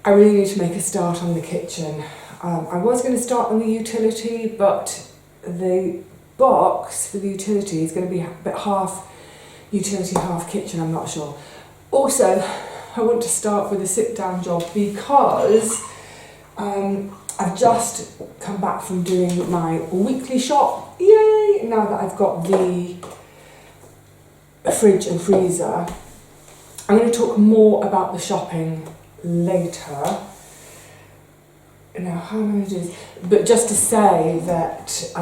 I really need to make a start on the kitchen. I was going to start on the utility, but the box for the utility is going to be a bit half utility, half kitchen, I'm not sure. Also, I want to start with a sit-down job because I've just come back from doing my weekly shop. Yay! Now that I've got the fridge and freezer. I'm going to talk more about the shopping later. Now, how am I going to do this? But just to say that,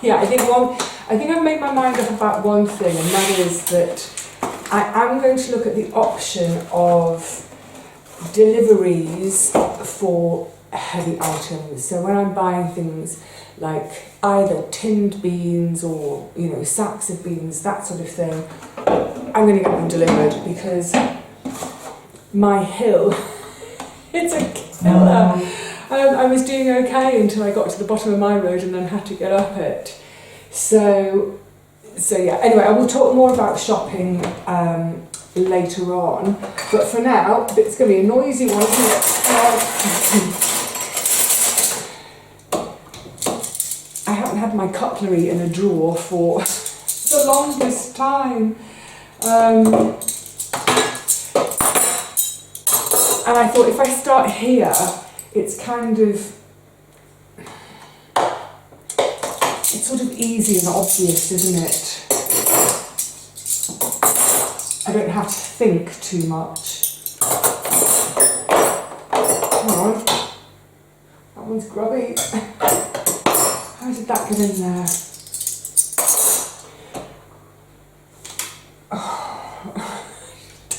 yeah, I think I've made my mind up about one thing, and that is that I am going to look at the option of deliveries for heavy items. So when I'm buying things like either tinned beans or, you know, sacks of beans, that sort of thing, I'm going to get them delivered because my hill, it's a killer. I was doing okay until I got to the bottom of my road and then had to get up it. So yeah, anyway, I will talk more about shopping later on, but for now, it's going to be a noisy one, isn't it? I haven't had my cutlery in a drawer for the longest time. And I thought if I start here, it's sort of easy and obvious, isn't it? I don't have to think too much. Come on. That one's grubby. How did that get in there? Oh, I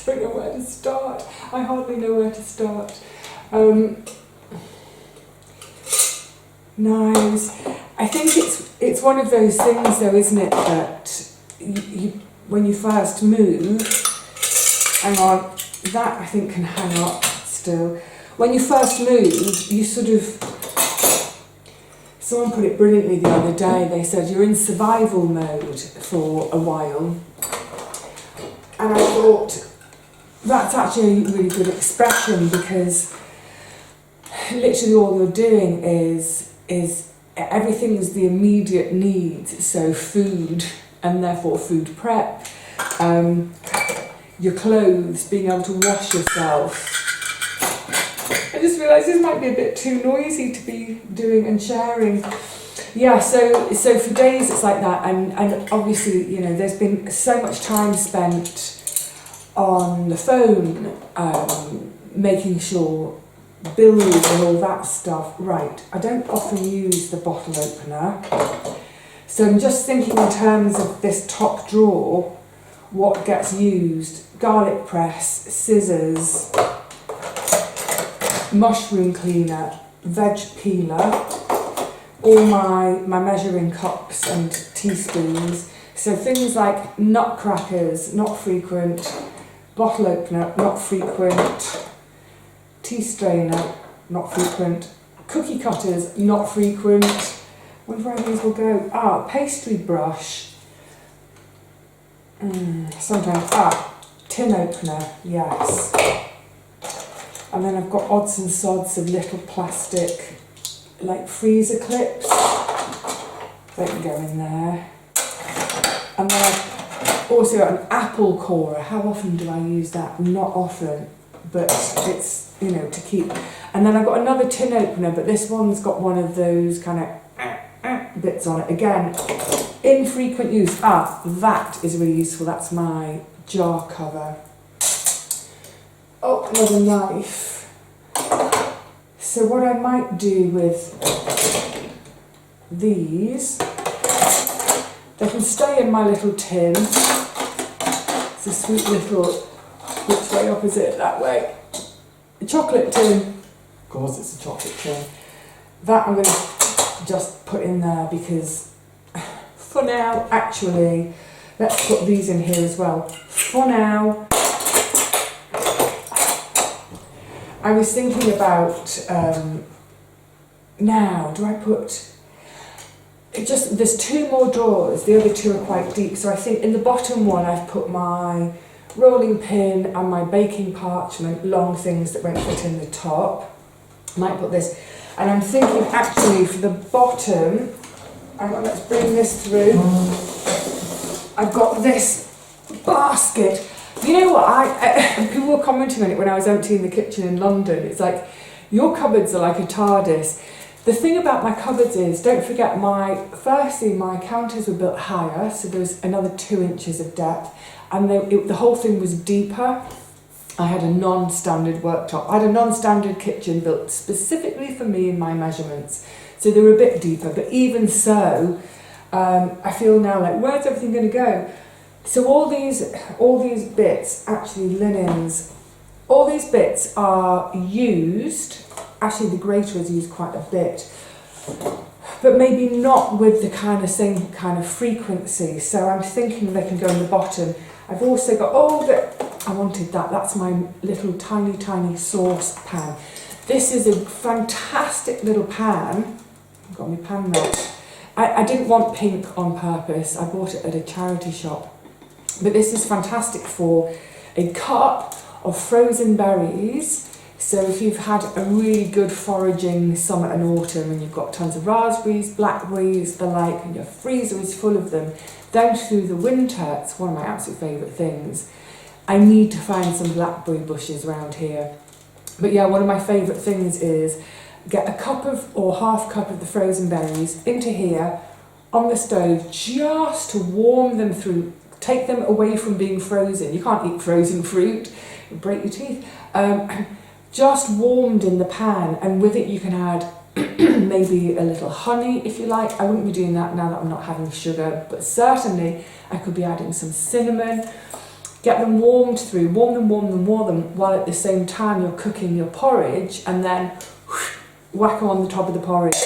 don't know where to start. I hardly know where to start. Knives. I think it's one of those things though, isn't it, that you when you first move, hang on, that I think can hang up still. When you first move, you sort of, someone put it brilliantly the other day, they said you're in survival mode for a while. And I thought, that's actually a really good expression because literally all you're doing is everything's the immediate needs, so food and therefore food prep, your clothes, being able to wash yourself. I just realised this might be a bit too noisy to be doing and sharing. Yeah, so for days it's like that, and obviously, you know, there's been so much time spent on the phone, making sure bills and all that stuff. Right, I don't often use the bottle opener, so I'm just thinking in terms of this top drawer, what gets used: garlic press, scissors, mushroom cleaner, veg peeler, all my measuring cups and teaspoons. So things like nutcrackers, not frequent, bottle opener, not frequent, tea strainer, not frequent, cookie cutters, not frequent. I wonder where these will go. Pastry brush. Sometimes. Tin opener, yes. And then I've got odds and sods of little plastic, like freezer clips. They can go in there. And then I've also got an apple corer. How often do I use that? Not often, but it's, you know, to keep. And then I've got another tin opener, but this one's got one of those kind of bits on it. Again, infrequent use. That is really useful. That's my jar cover. Oh, another knife. So what I might do with these, they can stay in my little tin. It's a sweet little, which way up is it? That way. A chocolate tin. Of course it's a chocolate tin. That I'm going to just put in there because for now, actually, let's put these in here as well. For now, I was thinking about, now, do I put, there's two more drawers, the other two are quite deep, so I think in the bottom one I've put my rolling pin and my baking parchment, long things that won't fit in the top. I might put this, and I'm thinking actually for the bottom, hang on, let's bring this through. I've got this basket. You know what, people were commenting on it when I was emptying the kitchen in London. It's like, your cupboards are like a TARDIS. The thing about my cupboards is, don't forget firstly my counters were built higher, so there was another 2 inches of depth, and the whole thing was deeper. I had a non-standard worktop. I had a non-standard kitchen built specifically for me and my measurements. So they were a bit deeper, but even so, I feel now like, where's everything going to go? So all these bits, actually linens, all these bits are used. Actually, the grater is used quite a bit, but maybe not with the kind of same kind of frequency. So I'm thinking they can go in the bottom. I've also got, I wanted that. That's my little tiny sauce pan. This is a fantastic little pan. I've got my pan there. I didn't want pink on purpose. I bought it at a charity shop. But this is fantastic for a cup of frozen berries. So if you've had a really good foraging summer and autumn and you've got tons of raspberries, blackberries, the like, and your freezer is full of them, down through the winter, it's one of my absolute favourite things. I need to find some blackberry bushes around here. But yeah, one of my favourite things is get a cup of, or half cup of the frozen berries into here on the stove just to warm them through, take them away from being frozen. You can't eat frozen fruit, you'll break your teeth. Just warmed in the pan, and with it you can add maybe a little honey if you like. I wouldn't be doing that now that I'm not having sugar, but certainly I could be adding some cinnamon. Get them warmed through, warm them, while at the same time you're cooking your porridge, and then whack them on the top of the porridge.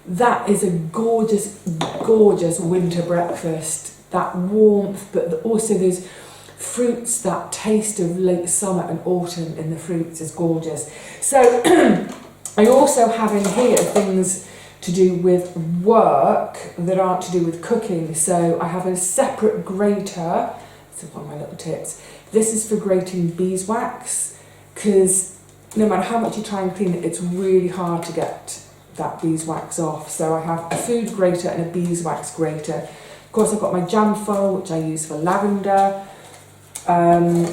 That is a gorgeous, gorgeous winter breakfast. That warmth, but also those fruits, that taste of late summer and autumn in the fruits is gorgeous. So I also have in here things to do with work that aren't to do with cooking. So I have a separate grater. This is one of my little tips. This is for grating beeswax, because no matter how much you try and clean it, it's really hard to get that beeswax off. So I have a food grater and a beeswax grater. Of course, I've got my jam foil, which I use for lavender. And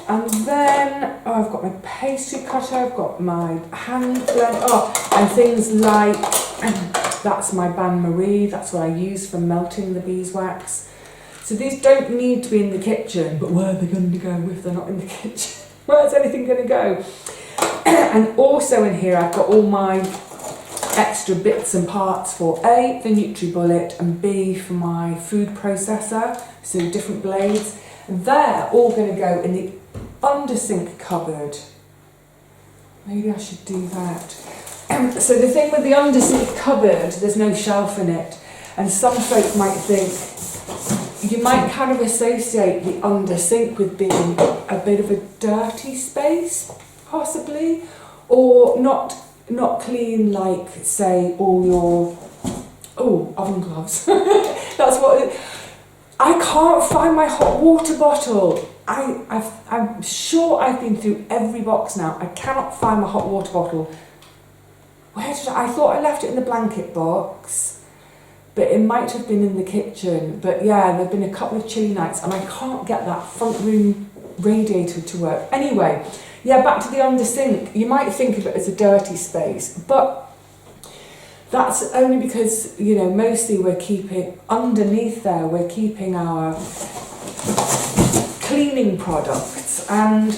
then I've got my pastry cutter, I've got my hand blender, and things like, that's my bain-marie, that's what I use for melting the beeswax. So these don't need to be in the kitchen, but where are they going to go if they're not in the kitchen? Where's anything going to go? And also in here I've got all my extra bits and parts for A, the NutriBullet, and B, for my food processor, so different blades. They're all going to go in the under-sink cupboard. Maybe I should do that. So the thing with the under-sink cupboard, there's no shelf in it, and some folk might think, you might kind of associate the under-sink with being a bit of a dirty space, possibly, or not clean, like, say, all your oven gloves. That's what I can't find my hot water bottle. I'm sure I've been through every box now. I cannot find my hot water bottle. Where did I thought I left it in the blanket box, but it might have been in the kitchen. But yeah, there've been a couple of chilly nights and I can't get that front room radiator to work. Anyway, yeah, back to the under sink. You might think of it as a dirty space, but that's only because, you know, mostly we're keeping, underneath there, we're keeping our cleaning products. And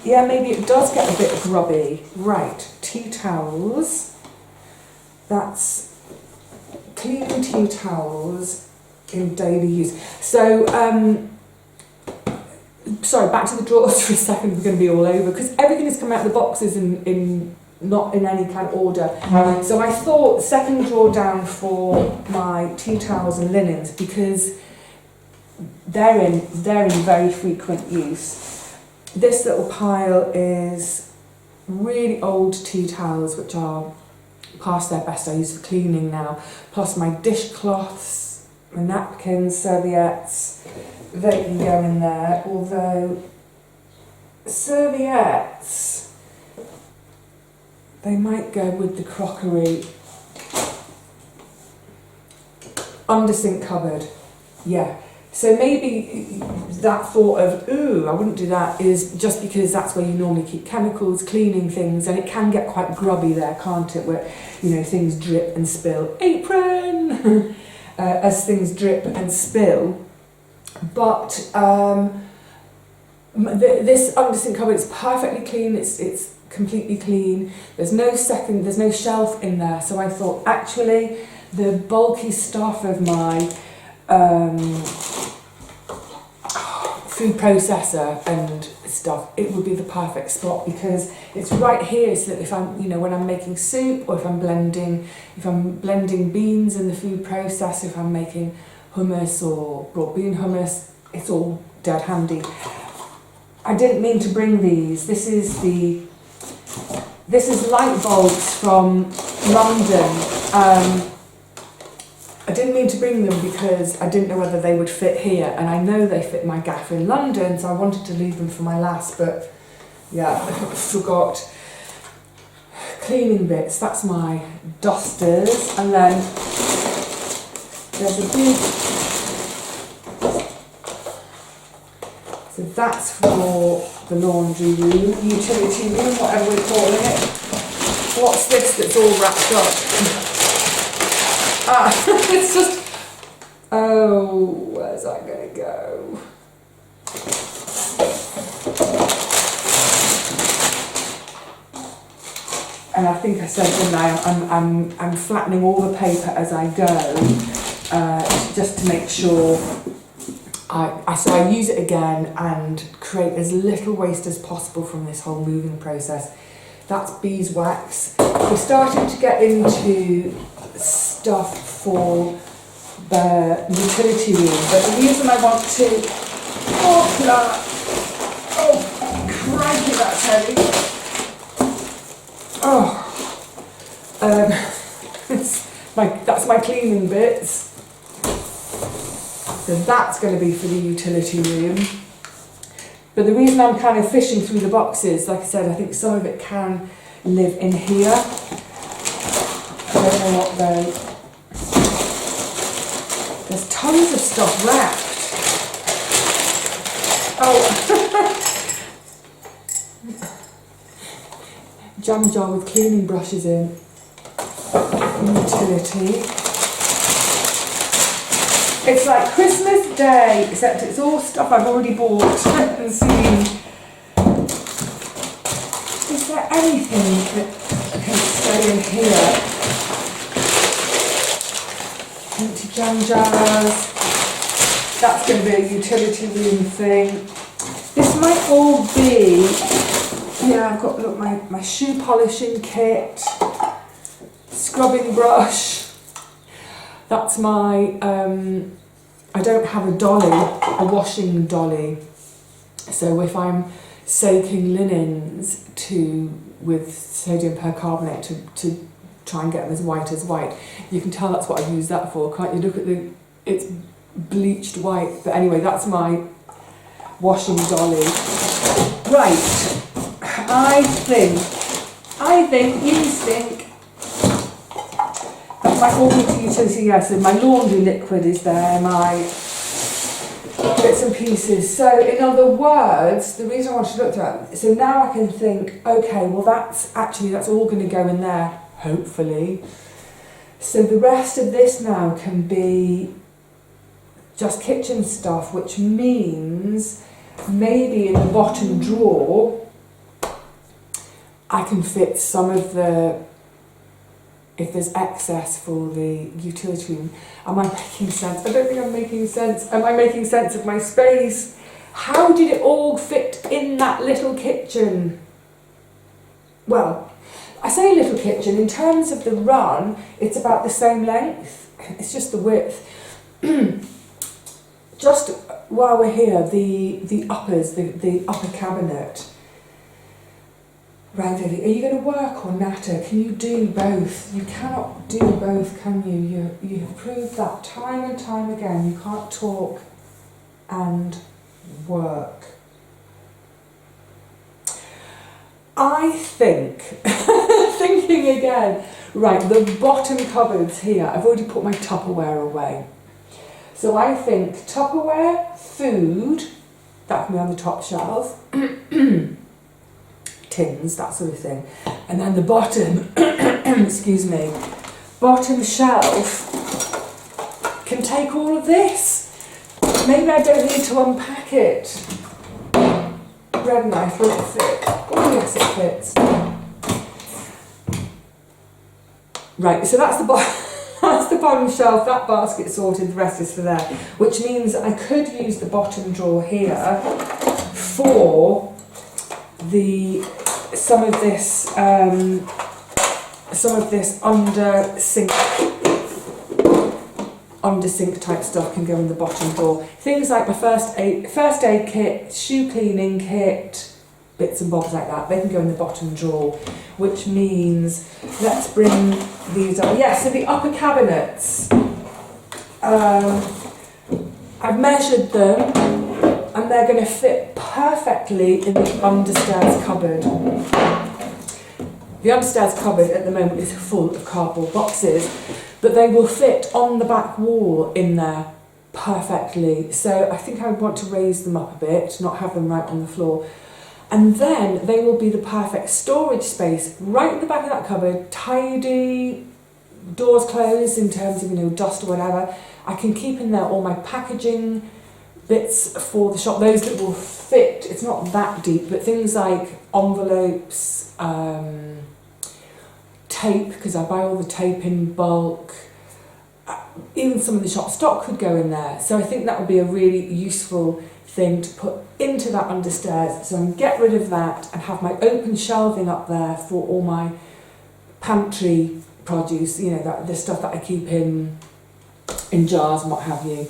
yeah, maybe it does get a bit grubby. Right, tea towels. That's clean tea towels in daily use. So, sorry, back to the drawers for a second. We're going to be all over, because everything is coming out of the boxes not in any kind of order. So I thought second drawer down for my tea towels and linens, because they're in very frequent use. This little pile is really old tea towels, which are past their best. I use for cleaning now, plus my dishcloths, my napkins, serviettes, they can go in there, although serviettes, they might go with the crockery. Under sink cupboard, yeah. So maybe that thought of, ooh, I wouldn't do that, is just because that's where you normally keep chemicals, cleaning things, and it can get quite grubby there, can't it? Where, you know, things drip and spill. Apron! As things drip and spill. But this under sink cupboard is perfectly clean, it's completely clean. There's no shelf in there. So I thought, actually, the bulky stuff of my food processor and stuff, it would be the perfect spot because it's right here, so that if I'm, you know, when I'm making soup or if I'm blending beans in the food processor, if I'm making hummus or raw bean hummus, it's all dead handy. I didn't mean to bring these. This is light bulbs from London. I didn't mean to bring them because I didn't know whether they would fit here, and I know they fit my gaff in London, so I wanted to leave them for my last, but yeah, I forgot. Cleaning bits, that's my dusters, and then there's a big, so that's for the laundry room, utility room, whatever we're calling it. What's this that's all wrapped up? It's just, oh, where's that going to go? And I think I said, didn't I, I'm flattening all the paper as I go, just to make sure I use it again and create as little waste as possible from this whole moving process. That's beeswax. We're starting to get into stuff for the utility room, but the reason I want to, crikey, that's heavy. That's my cleaning bits. So that's going to be for the utility room. But the reason I'm kind of fishing through the boxes, like I said, I think some of it can live in here. I don't know what though. There's tons of stuff wrapped. Jam jar with cleaning brushes in. Utility. It's like Christmas Day, except it's all stuff I've already bought and seen. Is there anything that can stay in here? Empty jam jars. That's going to be a utility room thing. This might all be, yeah, I've got, look, my shoe polishing kit, scrubbing brush. That's my, I don't have a dolly, a washing dolly. So if I'm soaking linens with sodium percarbonate to try and get them as white, you can tell that's what I use that for, can't you? Look at it's bleached white. But anyway, that's my washing dolly. Right, I think, you think, that might all be to utility, yes, and my laundry liquid is there, my bits and pieces. So in other words, the reason I wanted to look at it, so now I can think, okay, well that's all going to go in there, hopefully. So the rest of this now can be just kitchen stuff, which means maybe in the bottom drawer I can fit some of the, if there's excess for the utility room. Am I making sense? I don't think I'm making sense. Am I making sense of my space? How did it all fit in that little kitchen? Well, I say little kitchen, in terms of the run, it's about the same length. It's just the width. Just while we're here, the upper cabinet. Right, Vivi, are you going to work or natter? Can you do both? You cannot do both, can you? You have proved that time and time again. You can't talk and work. I think, thinking again, right, the bottom cupboards here, I've already put my Tupperware away. So I think Tupperware, food, that can be on the top shelf, tins, that sort of thing. And then the bottom, excuse me, bottom shelf can take all of this. Maybe I don't need to unpack it. Bread knife, will it fit? Oh yes, it fits. Right, so that's the bottom shelf, that basket sorted, the rest is for there. Which means I could use the bottom drawer here for some of this under sink type stuff can go in the bottom drawer. Things like my first aid kit, shoe cleaning kit, bits and bobs like that, they can go in the bottom drawer, which means let's bring these up. Yeah, so the upper cabinets, I've measured them and they're going to fit perfectly in the understairs cupboard. The understairs cupboard at the moment is full of cardboard boxes, but they will fit on the back wall in there perfectly. So I think I would want to raise them up a bit, not have them right on the floor. And then they will be the perfect storage space right at the back of that cupboard, tidy, doors closed in terms of, dust or whatever. I can keep in there all my packaging bits for the shop, those that will fit. It's not that deep, but things like envelopes, tape, because I buy all the tape in bulk. Even some of the shop stock could go in there. So I think that would be a really useful thing to put into that understairs. So I can get rid of that and have my open shelving up there for all my pantry produce, the stuff that I keep in jars and what have you.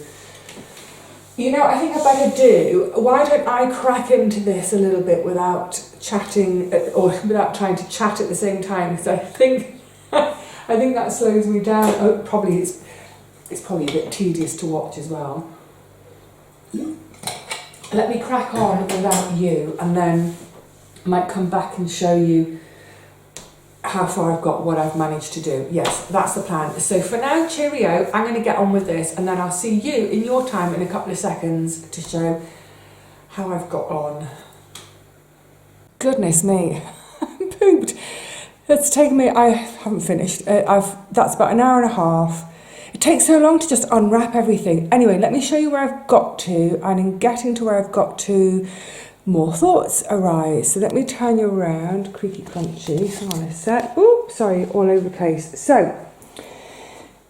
I think I better do, why don't I crack into this a little bit without chatting, or without trying to chat at the same time, because I think that slows me down. Oh, probably it's probably a bit tedious to watch as well. Let me crack on without you, and then I might come back and show you how far I've got, what I've managed to do. Yes, that's the plan. So for now, cheerio, I'm going to get on with this, and then I'll see you in your time in a couple of seconds to show how I've got on. Goodness me, I pooped. It's taken me, I haven't finished. That's about an hour and a half. It takes so long to just unwrap everything. Anyway, let me show you where I've got to, and in getting to where I've got to, more thoughts arise. So let me turn you around, creaky crunchy, hang on a sec. Ooh, sorry, all over the place. So,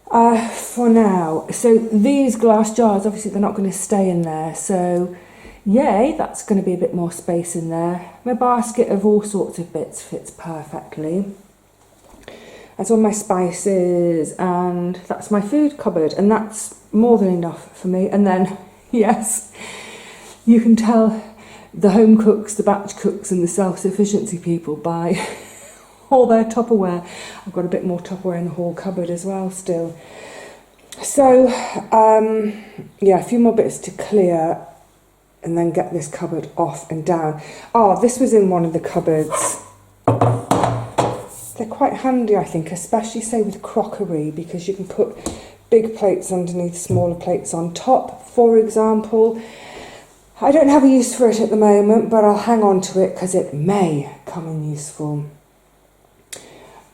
for now, so these glass jars, obviously they're not going to stay in there, so yay, that's going to be a bit more space in there. My basket of all sorts of bits fits perfectly. That's all my spices, and that's my food cupboard, and that's more than enough for me. And then, yes, you can tell the home cooks, the batch cooks and the self-sufficiency people buy all their Tupperware. I've got a bit more Tupperware in the hall cupboard as well still. So, yeah, a few more bits to clear and then get this cupboard off and down. Oh, this was in one of the cupboards. They're quite handy, I think, especially, say, with crockery, because you can put big plates underneath, smaller plates on top, for example. I don't have a use for it at the moment, but I'll hang on to it because it may come in useful.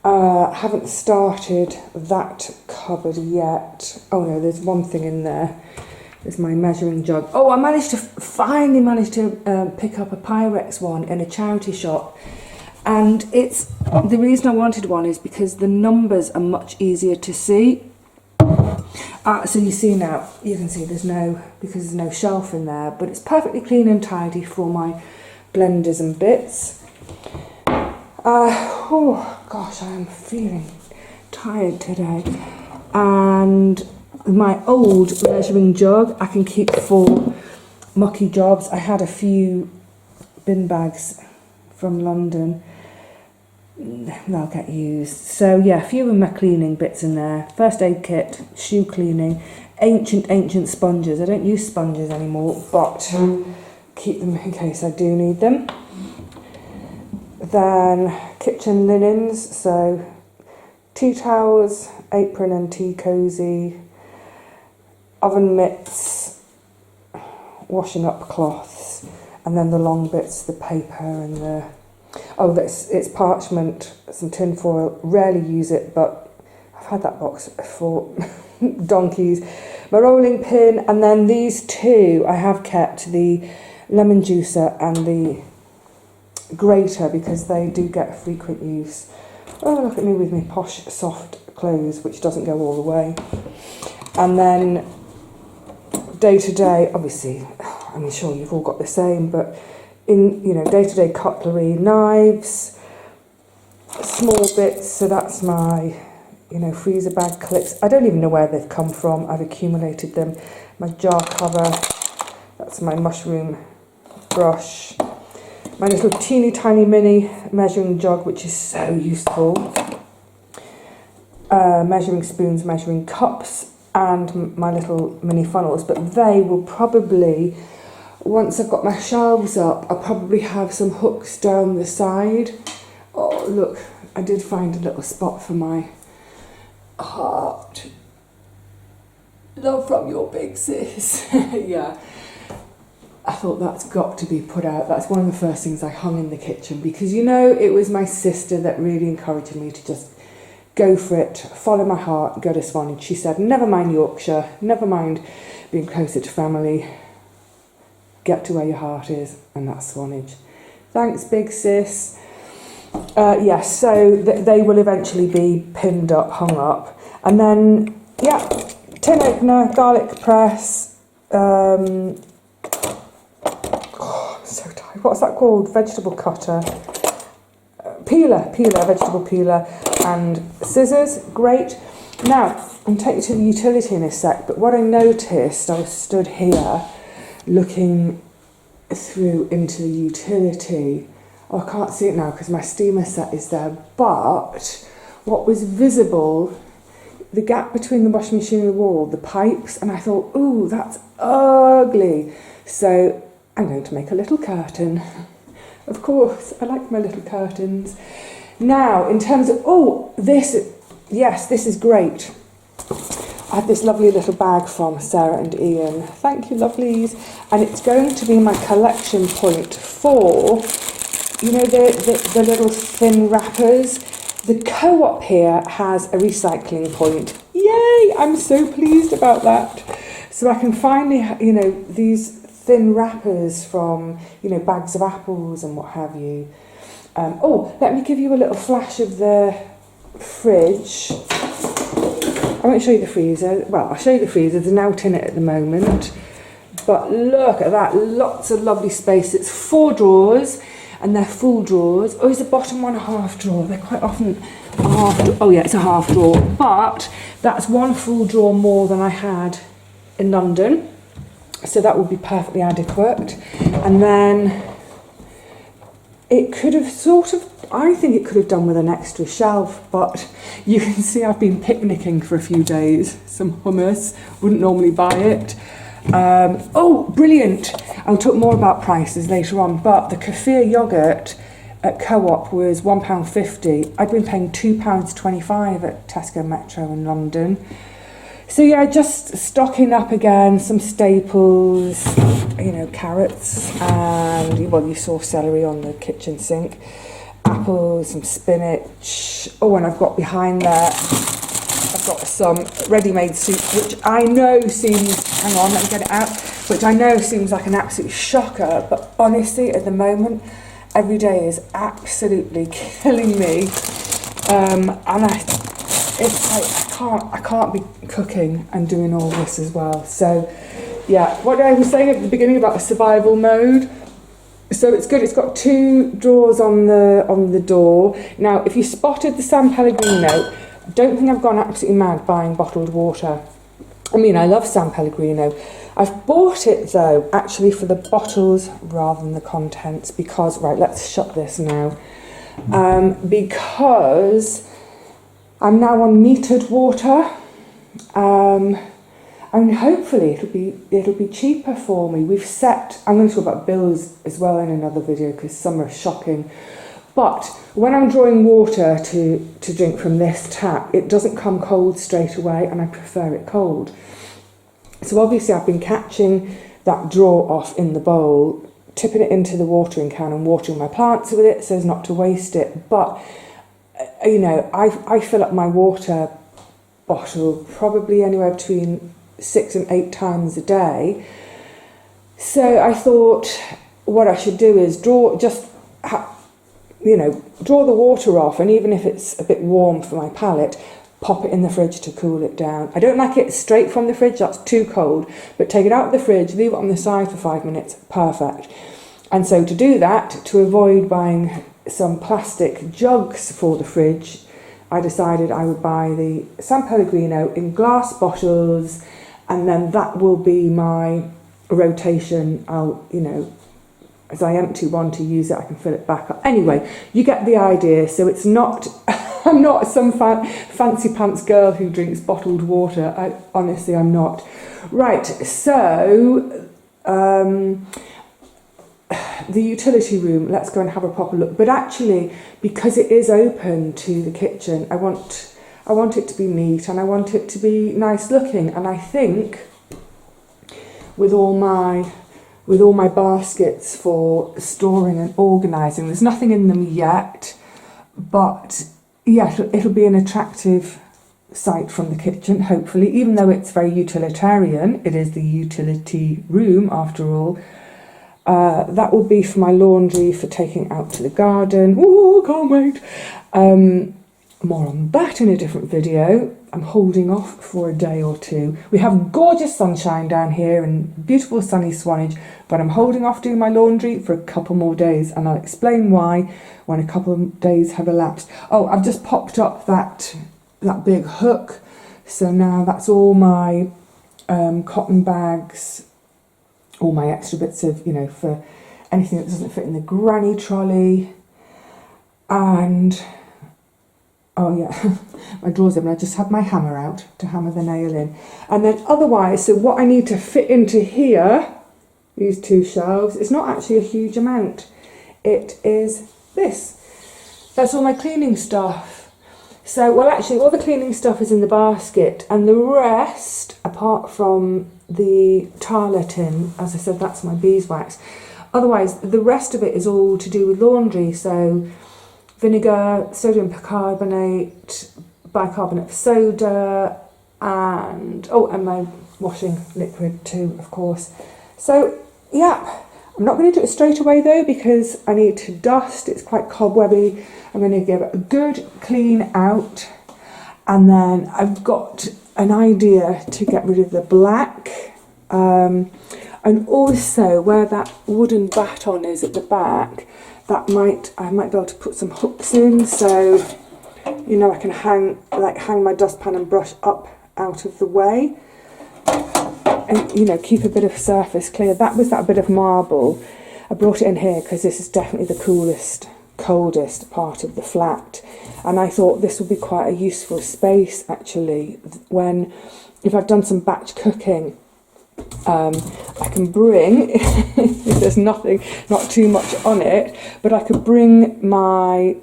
Haven't started that cupboard yet. Oh no, there's one thing in there. There's my measuring jug. Oh, I finally managed to pick up a Pyrex one in a charity shop. And it's the reason I wanted one is because the numbers are much easier to see. So you see now, you can see there's no shelf in there, but it's perfectly clean and tidy for my blenders and bits. Oh gosh, I am feeling tired today. And my old measuring jug, I can keep for mucky jobs. I had a few bin bags from London. they'll get used. So yeah, a few of my cleaning bits in there. First aid kit, shoe cleaning, ancient sponges. I don't use sponges anymore, but keep them in case I do need them. Then kitchen linens, so tea towels, apron and tea cosy, oven mitts, washing up cloths, and then the long bits, the paper and the... Oh, it's parchment, some tin foil. Rarely use it, but I've had that box for donkeys. My rolling pin, and then these two I have kept, the lemon juicer and the grater, because they do get frequent use. Oh, look at me with my posh soft clothes, which doesn't go all the way. And then day to day, obviously, I'm sure you've all got the same, but in, day to day cutlery, knives, small bits. So that's my, freezer bag clips. I don't even know where they've come from. I've accumulated them. My jar cover, that's my mushroom brush. My little teeny tiny mini measuring jug, which is so useful. Measuring spoons, measuring cups, and my little mini funnels. But they will probably, once I've got my shelves up, I'll probably have some hooks down the side. Oh, look, I did find a little spot for my heart. Love from your big sis. Yeah. I thought that's got to be put out. That's one of the first things I hung in the kitchen, because it was my sister that really encouraged me to just go for it, follow my heart, go to Swanage. She said, never mind Yorkshire, never mind being closer to family, get to where your heart is, and that's Swanage. Thanks, big sis. Yes, so they will eventually be pinned up, hung up. And then, yeah, tin opener, garlic press, so tired. What's that called? Vegetable cutter. Peeler, vegetable peeler, and scissors. Great. Now, I'll take you to the utility in a sec, but what I noticed, I was stood here looking through into the utility. Oh, I can't see it now because my steamer set is there, but what was visible, the gap between the washing machine and the wall, the pipes, and I thought, ooh, that's ugly. So I'm going to make a little curtain. Of course, I like my little curtains. Now, in terms of, this is great. I had this lovely little bag from Sarah and Ian. Thank you, lovelies. And it's going to be my collection point for, the little thin wrappers. The Co-op here has a recycling point. Yay! I'm so pleased about that. So I can finally, these thin wrappers from, bags of apples and what have you. Let me give you a little flash of the fridge. I won't show you the freezer. Well, I'll show you the freezer. There's an out in it at the moment. But look at that. Lots of lovely space. It's 4 drawers, and they're full drawers. Oh, is the bottom one a half drawer? They're quite often a half drawer. Oh, yeah, it's a half drawer. But that's 1 full drawer more than I had in London. So that would be perfectly adequate. And then it could have I think it could have done with an extra shelf, but you can see I've been picnicking for a few days. Some hummus, wouldn't normally buy it. Brilliant. I'll talk more about prices later on, but the kefir yoghurt at Co-op was £1.50. I'd been paying £2.25 at Tesco Metro in London. So yeah, just stocking up again, some staples, carrots, and you saw celery on the kitchen sink, apples, some spinach. Oh, and I've got behind there, I've got some ready-made soup, which I know seems, hang on, let me get it out, which I know seems like an absolute shocker, but honestly, at the moment, every day is absolutely killing me, and it's like I can't be cooking and doing all this as well. So yeah, what I was saying at the beginning about a survival mode. So it's good. It's got 2 drawers on the door. Now, if you spotted the San Pellegrino, don't think I've gone absolutely mad buying bottled water. I mean, I love San Pellegrino. I've bought it though actually for the bottles rather than the contents, because let's shut this now. because I'm now on metered water, and hopefully it'll be cheaper for me. I'm going to talk about bills as well in another video because some are shocking. But when I'm drawing water to drink from this tap, it doesn't come cold straight away, and I prefer it cold. So obviously I've been catching that draw off in the bowl, tipping it into the watering can and watering my plants with it so as not to waste it. But, you know, I fill up my water bottle probably anywhere between 6 and 8 times a day. So I thought what I should do is draw the water off, and even if it's a bit warm for my palate, pop it in the fridge to cool it down. I don't like it straight from the fridge, that's too cold, but take it out of the fridge, leave it on the side for 5 minutes, perfect. And so to do that, to avoid buying some plastic jugs for the fridge, I decided I would buy the San Pellegrino in glass bottles, and then that will be my rotation. I'll, you know, as I empty one to use it, I can fill it back up. Anyway, you get the idea. So it's not, I'm not some fancy pants girl who drinks bottled water. Honestly, I'm not. Right, so the utility room, let's go and have a proper look. But actually, because it is open to the kitchen, I want it to be neat and I want it to be nice looking. And I think with all my baskets for storing and organising, there's nothing in them yet, but yeah, it'll be an attractive sight from the kitchen, hopefully, even though it's very utilitarian. It is the utility room after all. That will be for my laundry, for taking out to the garden. Ooh, can't wait. More on that in a different video. I'm holding off for a day or two. We have gorgeous sunshine down here and beautiful sunny Swanage, but I'm holding off doing my laundry for a couple more days, and I'll explain why when a couple of days have elapsed. Oh, I've just popped up that big hook, so now that's all my cotton bags, all my extra bits of, you know, for anything that doesn't fit in the granny trolley, and oh yeah, my drawers open. I just had my hammer out to hammer the nail in. And then otherwise, so what I need to fit into here, these 2 shelves, it's not actually a huge amount. It is this. That's all my cleaning stuff. So, well actually all the cleaning stuff is in the basket, and the rest, apart from the Tala tin, as I said, that's my beeswax. Otherwise, the rest of it is all to do with laundry. So vinegar, sodium bicarbonate, bicarbonate of soda, and my washing liquid too, of course. So yeah, I'm not going to do it straight away though, because I need to dust. It's quite cobwebby. I'm going to give it a good clean out, and then I've got an idea to get rid of the black, and also where that wooden baton is at the back, I might be able to put some hooks in, so you know I can hang my dustpan and brush up out of the way, and you know, keep a bit of surface clear. That was that bit of marble. I brought it in here because this is definitely the coldest part of the flat, and I thought this would be quite a useful space actually if I've done some batch cooking. I can bring, if there's not too much on it, but I could bring my,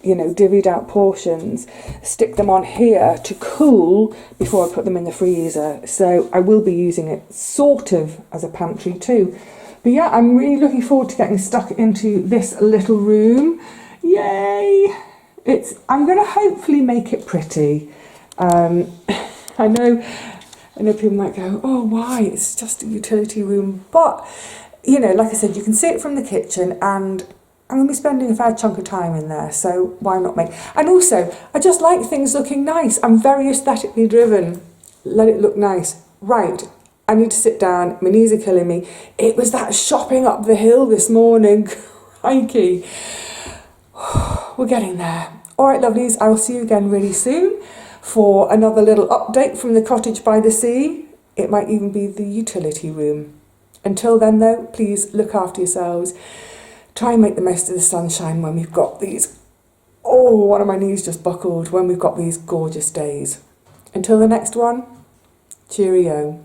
you know, divvied out portions, stick them on here to cool before I put them in the freezer. So I will be using it sort of as a pantry too. But yeah, I'm really looking forward to getting stuck into this little room. Yay! I'm going to hopefully make it pretty. I know people might go, oh, why? It's just a utility room. But, you know, like I said, you can see it from the kitchen, and I'm going to be spending a fair chunk of time in there, so why not make... And also, I just like things looking nice. I'm very aesthetically driven. Let it look nice. Right, I need to sit down. My knees are killing me. It was that shopping up the hill this morning. Crikey. We're getting there. All right, lovelies, I will see you again really soon for another little update from the cottage by the sea. It might even be the utility room. Until then though, please look after yourselves. Try and make the most of the sunshine when we've got these Oh, one of my knees just buckled when we've got these gorgeous days. Until the next one, cheerio.